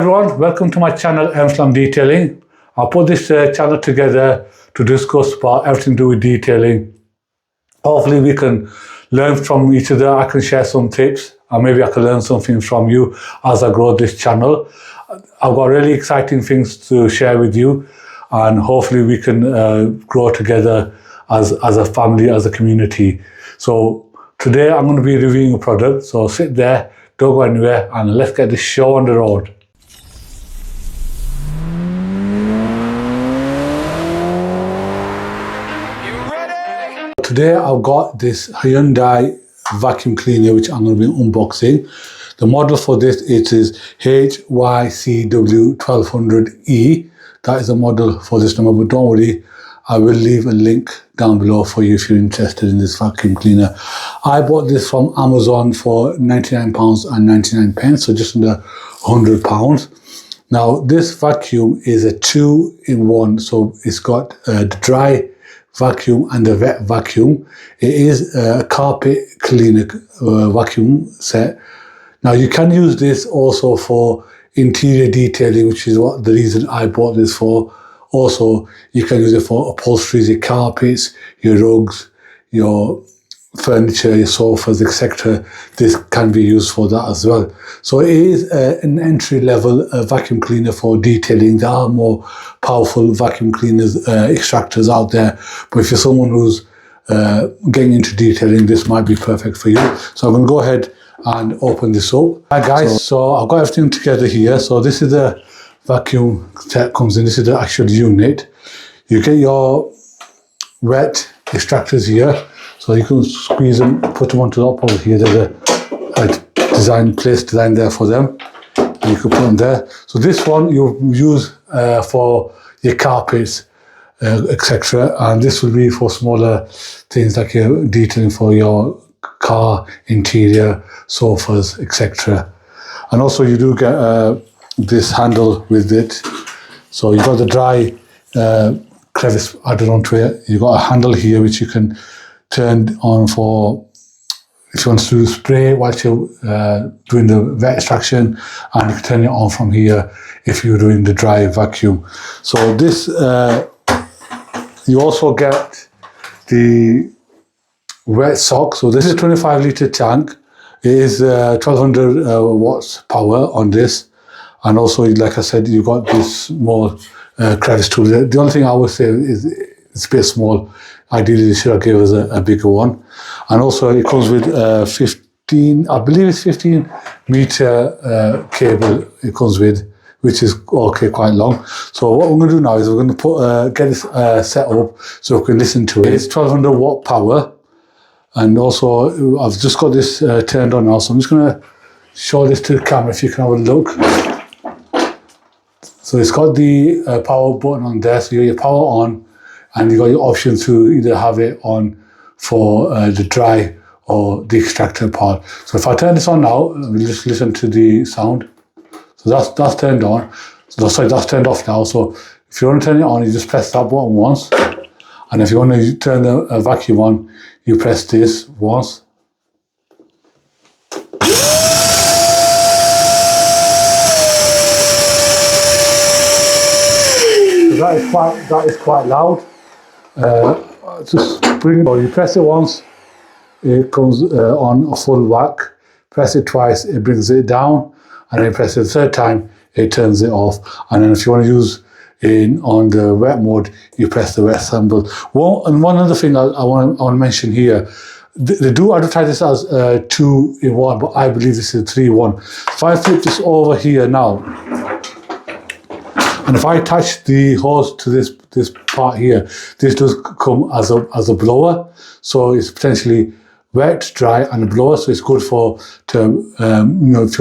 Everyone, welcome to my channel, Amsterdam Detailing. I put this channel together to discuss about everything to do with detailing. Hopefully we can learn from each other. I can share some tips and maybe I can learn something from you as I grow this channel. I've got really exciting things to share with you and hopefully we can grow together as a family, as a community. So today I'm going to be reviewing a product. So sit there, don't go anywhere, and let's get this show on the road. Today I've got this Hyundai vacuum cleaner which I'm going to be unboxing. The model for this is HYCW1200E. That is the model for this number, but don't worry, I will leave a link down below for you if you're interested in this vacuum cleaner. I bought this from Amazon for £99.99, so just under £100. Now this vacuum is a 2-in-1, so it's got the dry vacuum and the wet vacuum. It is a carpet cleaner vacuum set. Now you can use this also for interior detailing, which is what the reason I bought this for. Also, you can use it for upholstery, your carpets, your rugs, your furniture, your sofas, etc. This can be used for that as well. So it is an entry-level vacuum cleaner for detailing. There are more powerful vacuum cleaners, extractors out there, but if you're someone who's getting into detailing, this might be perfect for you. So I'm going to go ahead and open this up. Hi guys, so I've got everything together here. So this is the vacuum set comes in. This is the actual unit. You get your wet extractors here. So you can squeeze them, put them onto the top over here. There's a place designed there for them. And you can put them there. So this one you use for your carpets, etc. And this will be for smaller things like your detailing for your car, interior, sofas, etc. And also you do get this handle with it. So you've got the dry crevice added onto it. You've got a handle here which you can turn on for if you want to do spray whilst you're doing the wet extraction, and you can turn it on from here if you're doing the dry vacuum. So this, you also get the wet sock. So this is a 25 litre tank. It is 1200 watts power on this. And also, like I said, you've got this more crevice tool. The only thing I would say is it's a bit small. Ideally, they should have given us a bigger one. And also, it comes with 15, I believe it's 15 meter cable it comes with, which is okay, quite long. So what we're going to do now is we're going to get this set up so we can listen to it. It's 1200 watt power. And also, I've just got this turned on now. So I'm just going to show this to the camera if you can have a look. So it's got the power button on there, so you got your power on, and you got your option to either have it on for the dry or the extractor part. So if I turn this on now, we'll just listen to the sound. So that's turned on. So sorry, that's turned off now. So if you want to turn it on, you just press that button once. And if you want to turn the vacuum on, you press this once. That is quite loud. Just bring it on. You press it once, it comes on a full whack. Press it twice, it brings it down, and then press it the third time, it turns it off. And then if you want to use it on the wet mode, you press the wet symbol. And one other thing I want to mention here, they do advertise this as 2-in-1, but I believe this is 3-in-1. If I flip this over here now, and if I attach the hose to this part here, this does come as a blower. So it's potentially wet, dry, and a blower. So it's good if you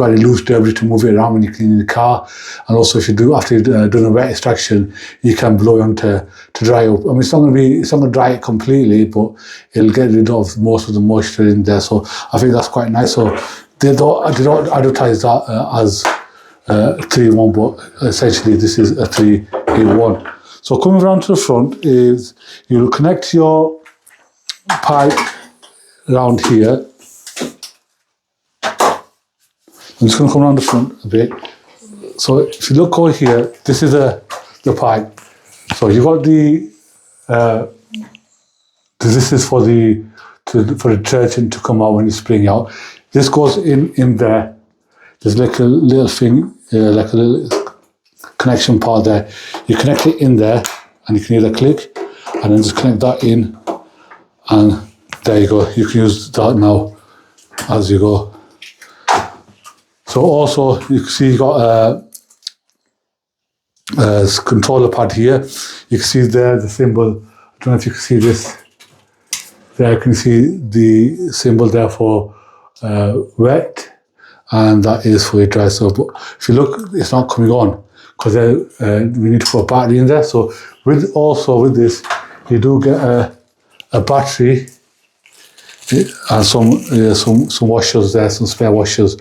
have any loose debris to move it around when you're cleaning the car. And also if you do, after you've done a wet extraction, you can blow it on to dry up. I mean, it's not going to dry it completely, but it'll get rid of most of the moisture in there. So I think that's quite nice. So they don't advertise that as 3-in-1, but essentially this is a 3-in-1. So coming around to the front is you'll connect your pipe around here. I'm just going to come around the front a bit. So if you look over here, this is the pipe. So you got the this is for the detergent to come out when you spring out. This goes in there. There's like a little thing, like a little connection part there. You connect it in there, and you can either click, and then just connect that in, and there you go. You can use that now as you go. So also you can see you got a controller pad here. You can see there the symbol. I don't know if you can see this. There you can see the symbol there for wet, and that is for your dry. So but if you look, it's not coming on because we need to put a battery in there. So with this, you do get a battery and some washers there, some spare washers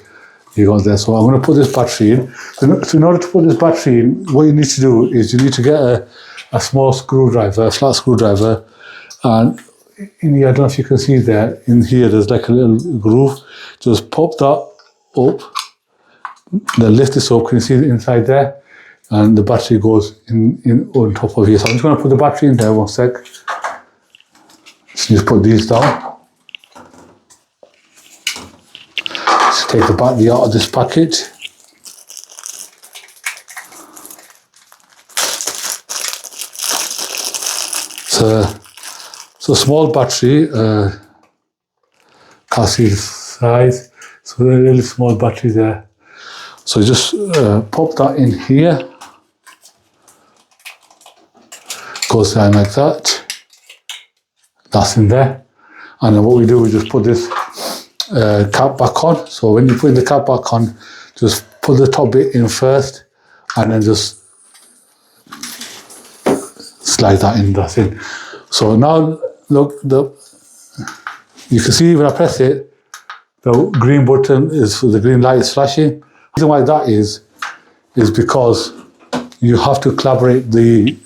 you got there. So I'm going to put this battery in. So in order to put this battery in, what you need to do is you need to get a small screwdriver, a flat screwdriver, and in here, I don't know if you can see there, in here there's like a little groove. Just pop that up, then lift this up. Can you see it inside there? And the battery goes in on top of here. So I'm just going to put the battery in there, one sec. Just put these down. Just take the battery out of this package. So small battery, can't see the size, so a really small battery there. So just pop that in here, goes down like that, that's in there. And then what we do, we just put this cap back on. So when you put the cap back on, just put the top bit in first, and then just slide that in, that's in. So now, look, you can see when I press it, the green button is, the green light is flashing. The reason why that is because you have to collaborate the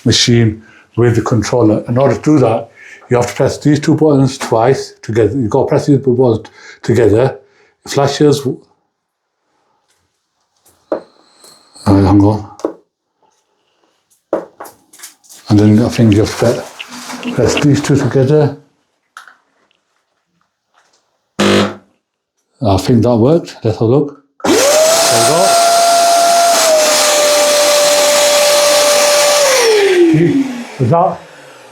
machine with the controller. In order to do that, you have to press these two buttons twice together. You've got to press these buttons together. It flashes. Hang on. And then I think you have to press these two together. I think that worked. Let's have a look. There we go. So that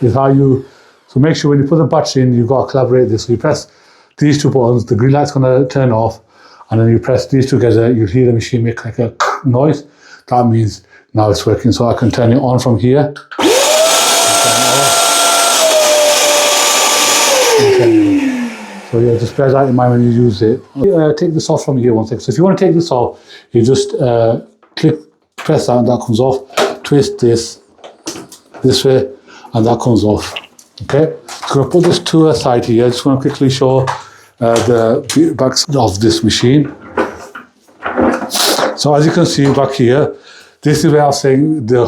is how you, so make sure when you put the battery in, you've got to collaborate this. So you press these two buttons, the green light's going to turn off, and then you press these together, you hear the machine make like a noise. That means now it's working. So I can turn it on from here. So yeah, just bear that in mind when you use it. Take this off from here one second. So if you want to take this off, you just press that and that comes off. Twist this way and that comes off. Okay, I'm going to put this to a side here. I just want to quickly show the backs of this machine. So as you can see back here, this is where I was saying the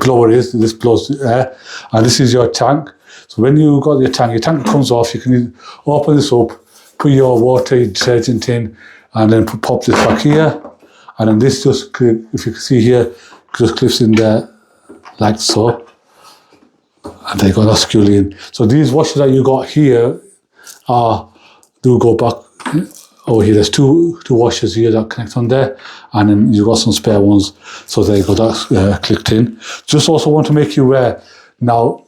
blower is. This blows air, and this is your tank. So when you got your tank comes off, you can open this up, put your water, detergent in, and then pop this back here. And then this just, if you can see here, just clips in there like so. And they got that securely in. So these washers that you got here do go back over here. There's two washers here that connect on there, and then you've got some spare ones. So there you go, that's clicked in. Just also want to make you aware now,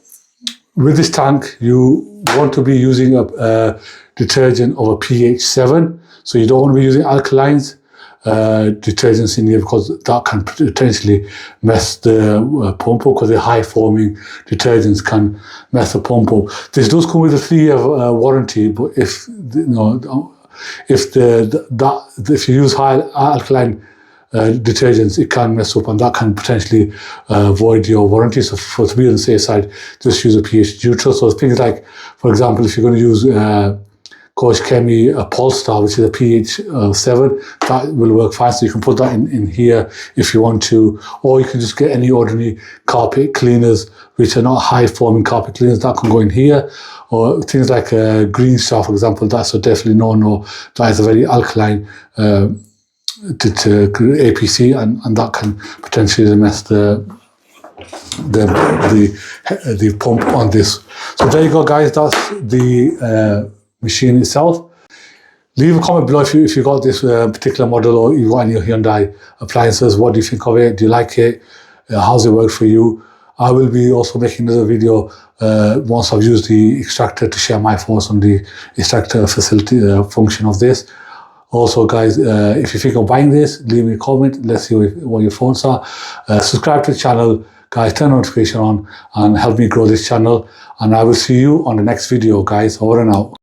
with this tank, you want to be using a detergent of a pH 7. So you don't want to be using alkalines detergents in here, because that can potentially mess the pump up, because the high foaming detergents can mess the pump up. This does come with a 3-year warranty, but if if you use high alkaline detergents, it can mess up, and that can potentially void your warranty. So to be on the safe side, just use a pH neutral. So things like, for example, if you're going to use Coach Chemi Upholstery, which is a pH 7, that will work fine. So you can put that in here if you want to, or you can just get any ordinary carpet cleaners, which are not high foaming carpet cleaners, that can go in here. Or things like Green Star, for example, that's a definitely no. That is a very alkaline APC, and that can potentially mess the pump on this. So there you go, guys. That's the machine itself. Leave a comment below if you got this particular model, or you got any Hyundai appliances. What do you think of it? Do you like it? How's it work for you? I will be also making another video once I've used the extractor to share my thoughts on the extractor facility function of this. Also, guys, if you think of buying this, leave me a comment. Let's see what your thoughts are. Subscribe to the channel, guys. Turn notification on and help me grow this channel. And I will see you on the next video, guys. Over and out.